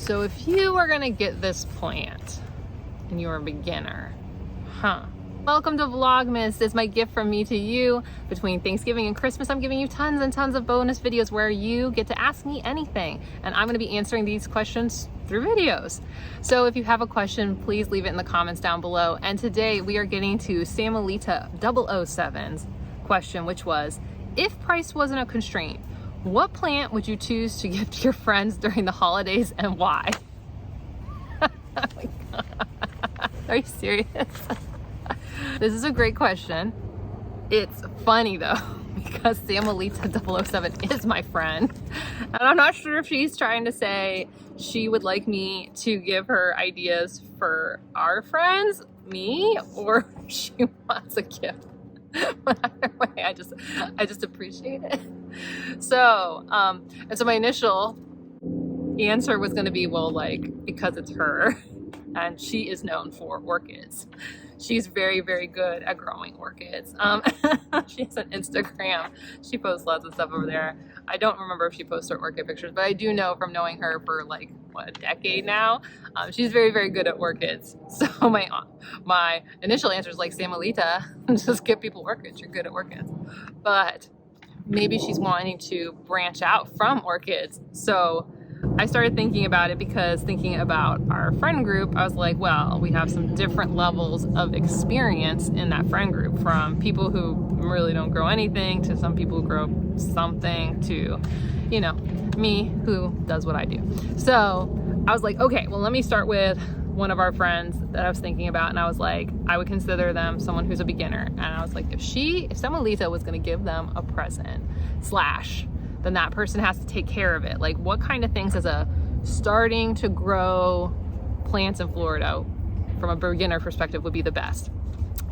So if you were gonna get this plant and you're a beginner, welcome to Vlogmas. It's my gift from me to you. Between Thanksgiving and Christmas, I'm giving you tons and tons of bonus videos where you get to ask me anything. And I'm gonna be answering these questions through videos. So if you have a question, please leave it in the comments down below. And today we are getting to Samuelita 007's question, which was, if price wasn't a constraint, what plant would you choose to give to your friends during the holidays and why? Oh my God. Are you serious? This is a great question. It's funny though, because Samuelita 007 is my friend. And I'm not sure if she's trying to say she would like me to give her ideas for our friends, me, or she wants a gift. But either way, I just appreciate it. So, and so my initial answer was gonna be, well, like, because it's her and she is known for orchids. She's very, very good at growing orchids. She has an Instagram. She posts lots of stuff over there. I don't remember if she posts her orchid pictures, but I do know from knowing her for like, what, a decade now, she's very, very good at orchids. So my initial answer is like, Samuelita, just give people orchids. You're good at orchids. But maybe she's wanting to branch out from orchids. So I started thinking about it because thinking about our friend group, I was like, well, we have some different levels of experience in that friend group, from people who really don't grow anything to some people who grow something to, you know, me who does what I do. So I was like, okay, well, let me start with one of our friends that I was thinking about, and I was like, I would consider them someone who's a beginner. And I was like, if Samuelita was gonna give them a present, then that person has to take care of it. Like, what kind of things as a starting to grow plants in Florida from a beginner perspective would be the best?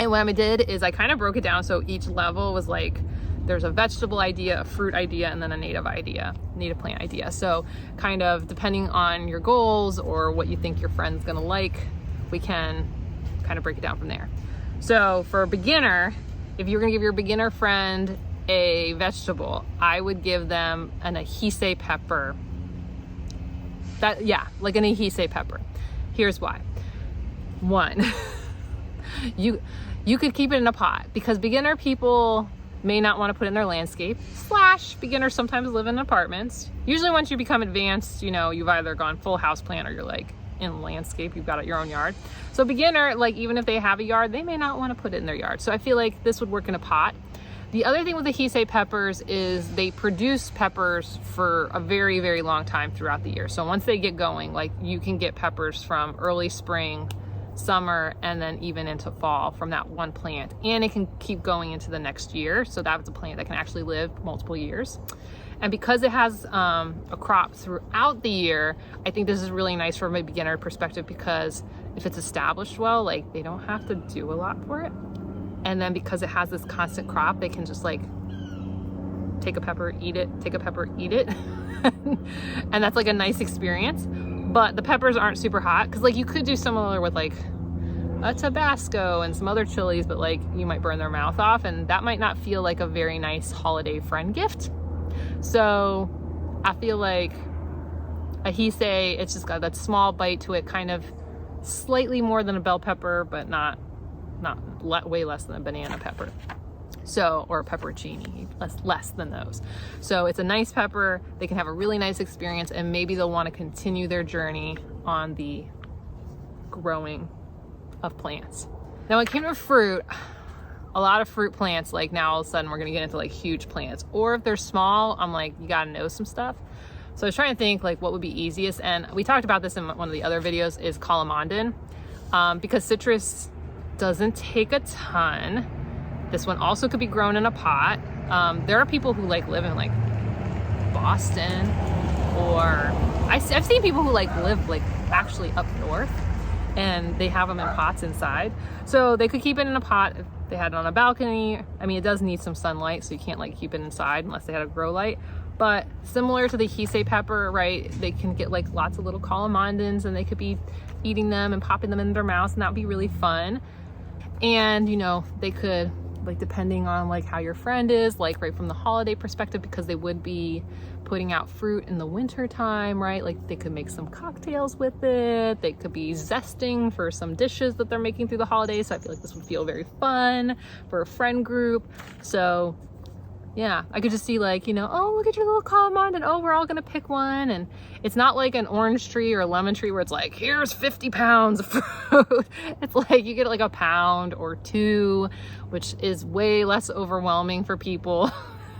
And what I did is I kind of broke it down so each level was like, there's a vegetable idea, a fruit idea, and then a native plant idea. So kind of depending on your goals or what you think your friend's gonna like, we can kind of break it down from there. So for a beginner, if you're gonna give your beginner friend a vegetable, I would give them an ahisei pepper. Like an ahisei pepper. Here's why. One, you could keep it in a pot, because beginner people may not want to put it in their landscape, / beginners sometimes live in apartments. Usually once you become advanced, you know, you've either gone full house plant or you're like in landscape, you've got your own yard. So beginner, like, even if they have a yard, they may not want to put it in their yard. So I feel like this would work in a pot. The other thing with the ahisei peppers is they produce peppers for a very, very long time throughout the year. So once they get going, like, you can get peppers from early spring, summer, and then even into fall from that one plant. And it can keep going into the next year. So that's a plant that can actually live multiple years. And because it has a crop throughout the year, I think this is really nice from a beginner perspective, because if it's established well, like, they don't have to do a lot for it. And then because it has this constant crop, they can just like take a pepper, eat it, take a pepper, eat it. And that's like a nice experience. But the peppers aren't super hot, because like you could do similar with like a Tabasco and some other chilies, but like you might burn their mouth off, and that might not feel like a very nice holiday friend gift. So I feel like ahisei, it's just got that small bite to it, kind of slightly more than a bell pepper, but not way less than a banana pepper. So, or a pepperoncini, less than those. So it's a nice pepper. They can have a really nice experience, and maybe they'll want to continue their journey on the growing of plants. Now, when it came to fruit, a lot of fruit plants, like now all of a sudden we're gonna get into like huge plants, or if they're small, I'm like, you gotta know some stuff. So I was trying to think like what would be easiest, and we talked about this in one of the other videos, is calamondin, because citrus doesn't take a ton. This one also could be grown in a pot. There are people who like live in like Boston, or I've seen people who like live like actually up north, and they have them in pots inside. So they could keep it in a pot if they had it on a balcony. I mean, it does need some sunlight, so you can't like keep it inside unless they had a grow light. But similar to the ahisei pepper, right? They can get like lots of little calamondins, and they could be eating them and popping them in their mouths, and that would be really fun. And you know, they could like depending on like how your friend is, like right from the holiday perspective, because they would be putting out fruit in the winter time, right? Like they could make some cocktails with it. They could be zesting for some dishes that they're making through the holidays. So I feel like this would feel very fun for a friend group. So yeah, I could just see like, you know, oh, look at your little calamond, and oh, we're all gonna pick one. And it's not like an orange tree or a lemon tree where it's like, here's 50 pounds of fruit. It's like you get like a pound or two, which is way less overwhelming for people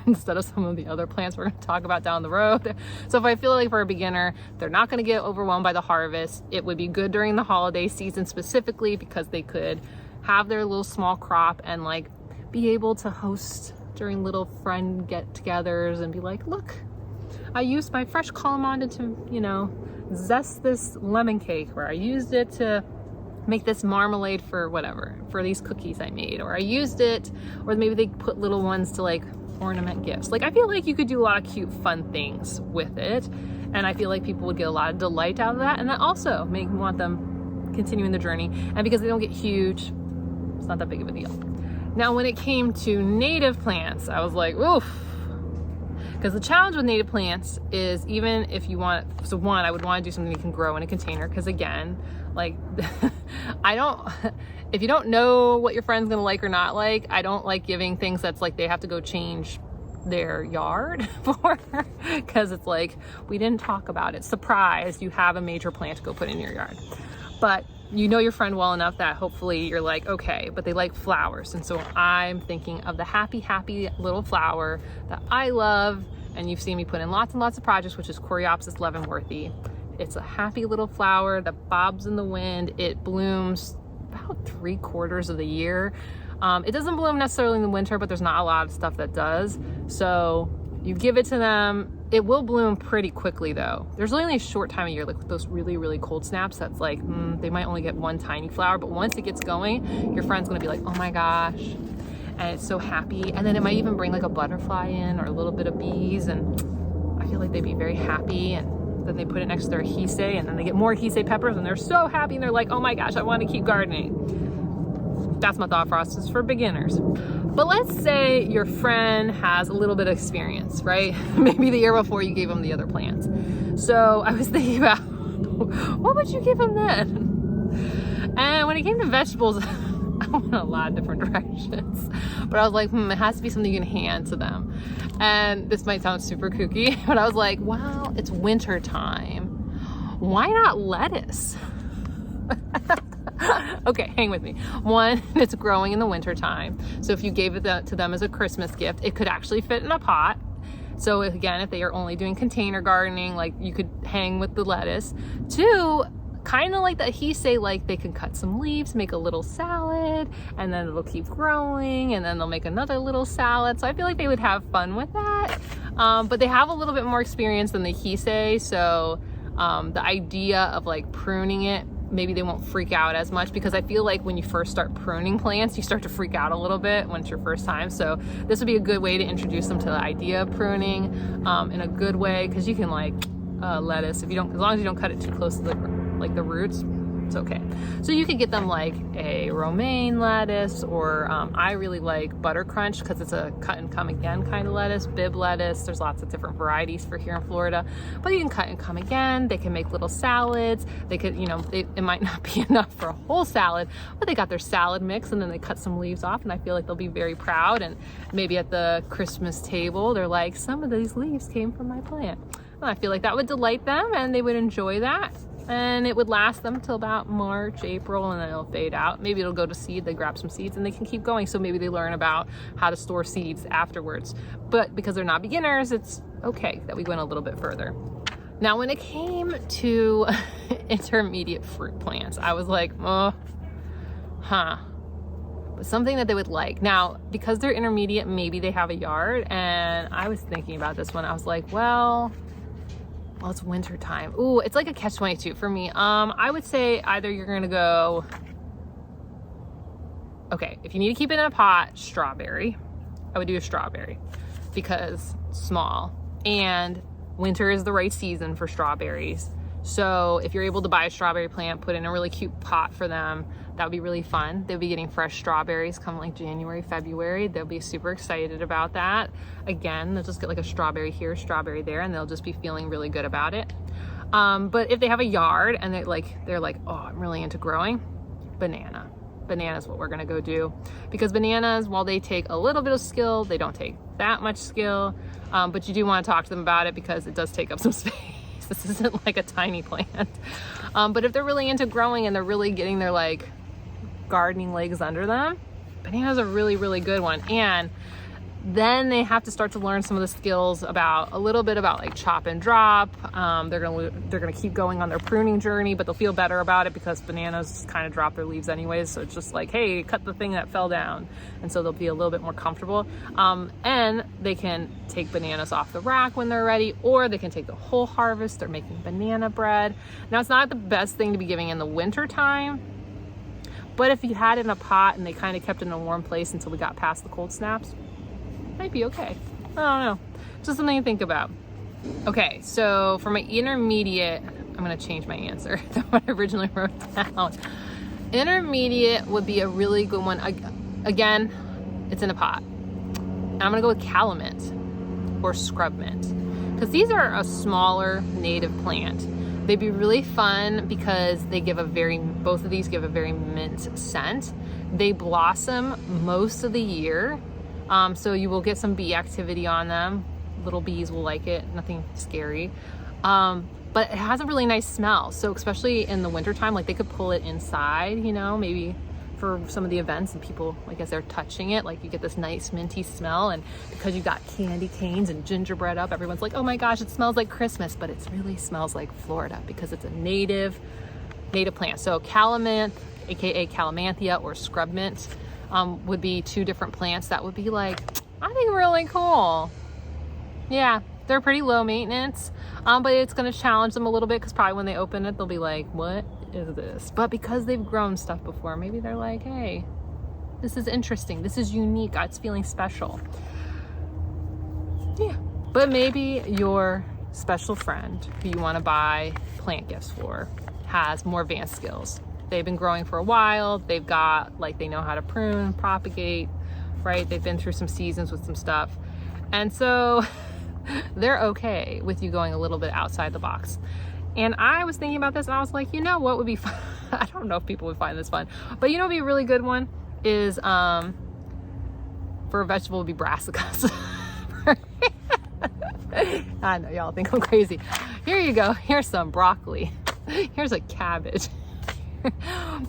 instead of some of the other plants we're going to talk about down the road. So if I feel like for a beginner, they're not going to get overwhelmed by the harvest, it would be good during the holiday season specifically because they could have their little small crop and like be able to host during little friend get-togethers and be like, look, I used my fresh calamanda to, you know, zest this lemon cake, or I used it to make this marmalade for whatever, for these cookies I made, or I used it, or maybe they put little ones to like ornament gifts. Like I feel like you could do a lot of cute fun things with it, and I feel like people would get a lot of delight out of that, and that also make me want them continuing the journey. And because they don't get huge, it's not that big of a deal. Now when it came to native plants, I was like, oof, because the challenge with native plants is even if you want, so one, I would want to do something you can grow in a container, because again, like if you don't know what your friend's gonna like or not like, I don't like giving things that's like they have to go change their yard for, because it's like, we didn't talk about it. Surprise, you have a major plant to go put in your yard. But you know your friend well enough that hopefully you're like, okay, but they like flowers. And so I'm thinking of the happy little flower that I love, and you've seen me put in lots and lots of projects, which is Coreopsis leavenworthii. It's a happy little flower that bobs in the wind. It blooms about 3/4 of the year. It doesn't bloom necessarily in the winter, but there's not a lot of stuff that does. So you give it to them. It will bloom pretty quickly though. There's only a short time of year, like with those really cold snaps, that's like, they might only get one tiny flower, but once it gets going, your friend's gonna be like, oh my gosh. And it's so happy. And then it might even bring like a butterfly in or a little bit of bees. And I feel like they'd be very happy. And then they put it next to their hisei, and then they get more hisei peppers, and they're so happy, and they're like, oh my gosh, I want to keep gardening. That's my thought process for beginners. But let's say your friend has a little bit of experience, right? Maybe the year before you gave them the other plants. So I was thinking about, what would you give them then? And when it came to vegetables, I went a lot of different directions. But I was like, it has to be something you can hand to them. And this might sound super kooky, but I was like, well, it's winter time. Why not lettuce? Okay, hang with me. One, it's growing in the winter time. So if you gave it to them as a Christmas gift, it could actually fit in a pot. So again, if they are only doing container gardening, like you could hang with the lettuce. Two, kind of like the hisei, like they can cut some leaves, make a little salad, and then it'll keep growing, and then they'll make another little salad. So I feel like they would have fun with that. But they have a little bit more experience than the hisei. So the idea of like pruning it, maybe they won't freak out as much, because I feel like when you first start pruning plants, you start to freak out a little bit when it's your first time. So this would be a good way to introduce them to the idea of pruning in a good way, because you can like lettuce, if you don't, as long as you don't cut it too close to the roots, it's okay. So you could get them like a romaine lettuce, or I really like butter crunch because it's a cut and come again kind of lettuce, bib lettuce. There's lots of different varieties for here in Florida, but you can cut and come again. They can make little salads. They could, you know, it might not be enough for a whole salad, but they got their salad mix, and then they cut some leaves off, and I feel like they'll be very proud. And maybe at the Christmas table, they're like, some of these leaves came from my plant. And I feel like that would delight them, and they would enjoy that. And it would last them till about March, April, and then it'll fade out. Maybe it'll go to seed, they grab some seeds, and they can keep going. So maybe they learn about how to store seeds afterwards. But because they're not beginners, it's okay that we went a little bit further. Now, when it came to intermediate fruit plants, I was like, but something that they would like. Now, because they're intermediate, maybe they have a yard, and I was thinking about this one. I was like, well, it's winter time. Ooh, it's like a catch-22 for me. I would say either you're gonna go, okay, if you need to keep it in a pot, strawberry. I would do a strawberry because small, and winter is the right season for strawberries. So if you're able to buy a strawberry plant, put in a really cute pot for them, That would be really fun. They'll be getting fresh strawberries come like January, February. They'll be super excited about that. Again, they'll just get like a strawberry here, strawberry there, and they'll just be feeling really good about it. But if they have a yard and they're like, oh, I'm really into growing, banana. Banana is what we're gonna go do, because bananas, while they take a little bit of skill, they don't take that much skill. But you do want to talk to them about it because it does take up some space. This isn't like a tiny plant. But if they're really into growing and they're really getting their like gardening legs under them, bananas are really, really good one. And then they have to start to learn some of the skills about a little bit about like chop and drop. They're gonna keep going on their pruning journey, but they'll feel better about it because bananas kind of drop their leaves anyways. So it's just like, hey, cut the thing that fell down. And so they'll be a little bit more comfortable. And they can take bananas off the rack when they're ready, or they can take the whole harvest. They're making banana bread. Now, it's not the best thing to be giving in the winter time, but if you had it in a pot and they kind of kept it in a warm place until we got past the cold snaps, might be okay. I don't know. Just something to think about. Okay, so for my intermediate, I'm gonna change my answer than what I originally wrote down. Intermediate would be a really good one. Again, it's in a pot. I'm gonna go with calamint or scrub mint, because these are a smaller native plant. They'd be really fun because they give both of these give a very mint scent. They blossom most of the year. So you will get some bee activity on them. Little bees will like it, nothing scary. But it has a really nice smell. So especially in the wintertime, like they could pull it inside, you know, maybe for some of the events, and people, like as they're touching it, like you get this nice minty smell. And because you got candy canes and gingerbread up, everyone's like, oh my gosh, it smells like Christmas, but it really smells like Florida because it's a native plant. So calamint, AKA calamanthia or scrub mint, would be two different plants that would be like, I think really cool. Yeah, they're pretty low maintenance, but it's going to challenge them a little bit because probably when they open it, they'll be like, what is this? But because they've grown stuff before, maybe they're like, hey, this is interesting. This is unique. It's feeling special. Yeah, but maybe your special friend who you want to buy plant gifts for has more advanced skills. They've been growing for a while. They've got, like, they know how to prune, propagate, right? They've been through some seasons with some stuff. And so they're okay with you going a little bit outside the box. And I was thinking about this and I was like, you know what would be fun? I don't know if people would find this fun, but you know what would be a really good one is, for a vegetable would be brassicas. I know y'all think I'm crazy. Here you go. Here's some broccoli. Here's a cabbage.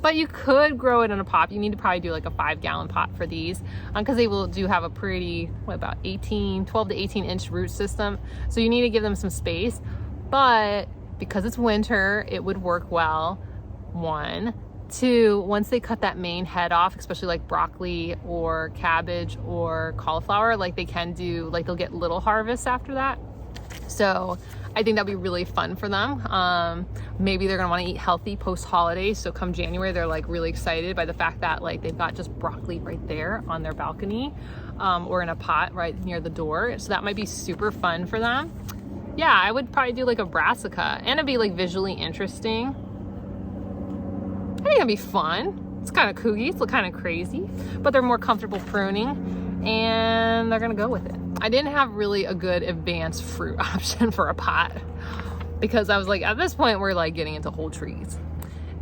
But you could grow it in a pot. You need to probably do like a 5-gallon pot for these, because they do have a pretty, what, about 12 to 18 inch root system. So you need to give them some space, but because it's winter, it would work well. 1, 2, once they cut that main head off, especially like broccoli or cabbage or cauliflower, like they can do, like they'll get little harvests after that. So I think that'd be really fun for them. Maybe they're gonna wanna eat healthy post-holidays. So come January, they're like really excited by the fact that like they've got just broccoli right there on their balcony, or in a pot right near the door. So that might be super fun for them. Yeah, I would probably do like a brassica, and it'd be like visually interesting. I think it'd be fun. It's kind of kooky, it's kind of crazy, but they're more comfortable pruning and they're gonna go with it. I didn't have really a good advanced fruit option for a pot because I was like, at this point, we're like getting into whole trees.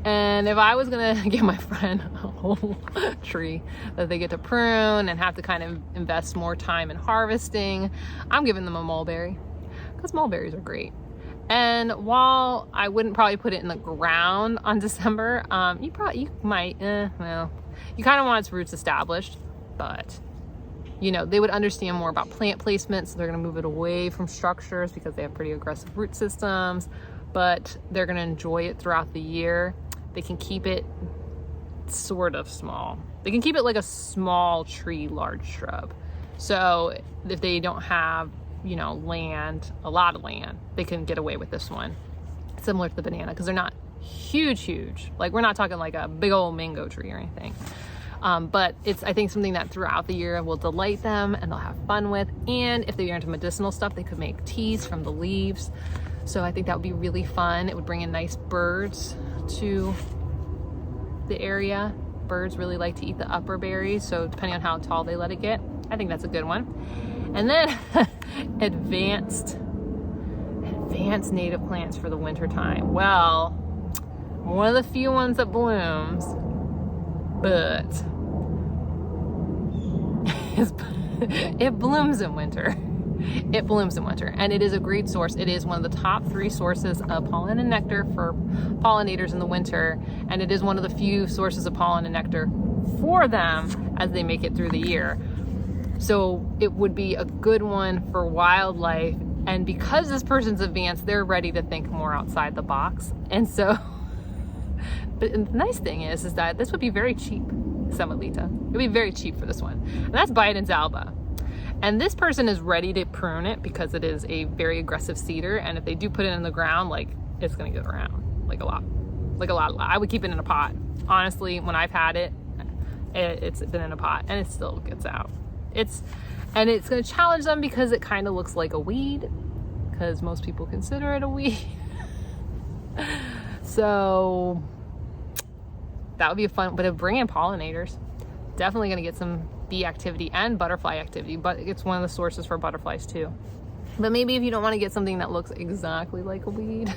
And if I was gonna give my friend a whole tree that they get to prune and have to kind of invest more time in harvesting, I'm giving them a mulberry, because mulberries are great. And while I wouldn't probably put it in the ground on December, you might, well, you kind of want its roots established, but you know, they would understand more about plant placement, so they're gonna move it away from structures because they have pretty aggressive root systems, but they're gonna enjoy it throughout the year. They can keep it sort of small. They can keep it like a small tree, large shrub. So if they don't have, you know, a lot of land, they can get away with this one. Similar to the banana, because they're not huge. Like, we're not talking like a big old mango tree or anything. But it's, I think, something that throughout the year will delight them and they'll have fun with. And if they're into medicinal stuff, they could make teas from the leaves. So I think that would be really fun. It would bring in nice birds to the area. Birds really like to eat the upper berries, so depending on how tall they let it get, I think that's a good one. And then advanced native plants for the winter time. Well, one of the few ones that blooms, but it blooms in winter. It blooms in winter, and it is a great source. It is one of the top 3 sources of pollen and nectar for pollinators in the winter, and it is one of the few sources of pollen and nectar for them as they make it through the year. So it would be a good one for wildlife, and because this person's advanced, they're ready to think more outside the box. And so, but the nice thing is that this would be very cheap, Semolita. It would be very cheap for this one, and that's Bidens alba. And this person is ready to prune it because it is a very aggressive cedar, and if they do put it in the ground, like, it's gonna get around like a lot. I would keep it in a pot. Honestly, when I've had it, it's been in a pot and it still gets out. And it's gonna challenge them because it kind of looks like a weed, because most people consider it a weed. So that would be a fun, but it'll bring in pollinators. Definitely gonna get some bee activity and butterfly activity, but it's one of the sources for butterflies too. But maybe if you don't want to get something that looks exactly like a weed,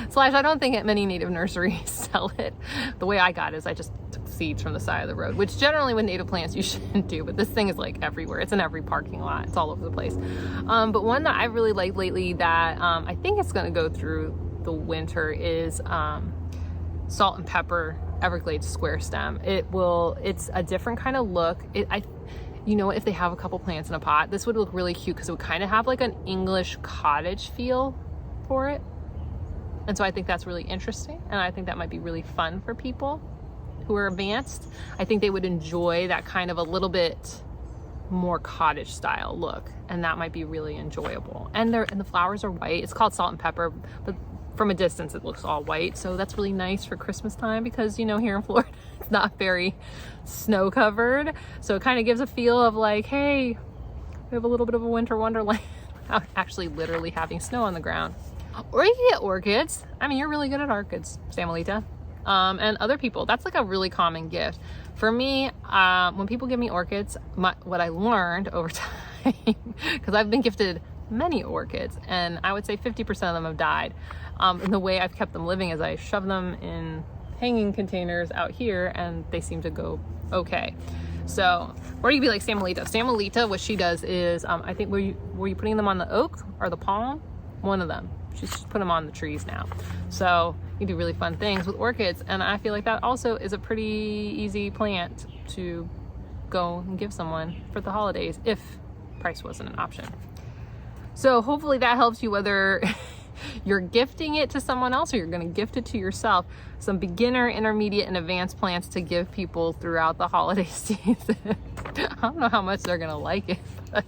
slash, I don't think at many native nurseries sell it. The way I got it is I just took seeds from the side of the road, which generally with native plants you shouldn't do, but this thing is like everywhere. It's in every parking lot. It's all over the place. But one that I really like lately that I think it's going to go through the winter is salt and pepper Everglades square stem. It's a different kind of look. You know, if they have a couple plants in a pot, this would look really cute because it would kind of have like an English cottage feel for it. And so I think that's really interesting, and I think that might be really fun for people who are advanced. I think they would enjoy that kind of a little bit more cottage style look, and that might be really enjoyable. And the flowers are white. It's called salt and pepper, but from a distance it looks all white, so that's really nice for Christmas time because, you know, here in Florida it's not very snow covered, so it kind of gives a feel of like, hey, we have a little bit of a winter wonderland without actually literally having snow on the ground. Or you can get orchids. I mean, you're really good at orchids, Samuelita. And other people, that's like a really common gift. For me, when people give me orchids, what I learned over time, because I've been gifted many orchids, and I would say 50% of them have died. And the way I've kept them living is I shove them in hanging containers out here, and they seem to go okay. So, or you'd be like Samuelita. Samuelita, what she does is, I think, were you putting them on the oak or the palm? One of them. She's just put them on the trees now. So you do really fun things with orchids, and I feel like that also is a pretty easy plant to go and give someone for the holidays if price wasn't an option. So hopefully that helps you, whether you're gifting it to someone else or you're going to gift it to yourself. Some beginner, intermediate, and advanced plants to give people throughout the holiday season. I don't know how much they're going to like it, but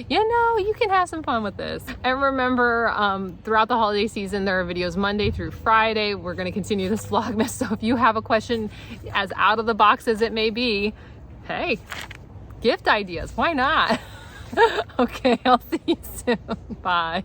you know, you can have some fun with this. And remember, throughout the holiday season, there are videos Monday through Friday. We're going to continue this Vlogmas. So if you have a question, as out of the box as it may be, hey, gift ideas, why not? Okay, I'll see you soon. Bye.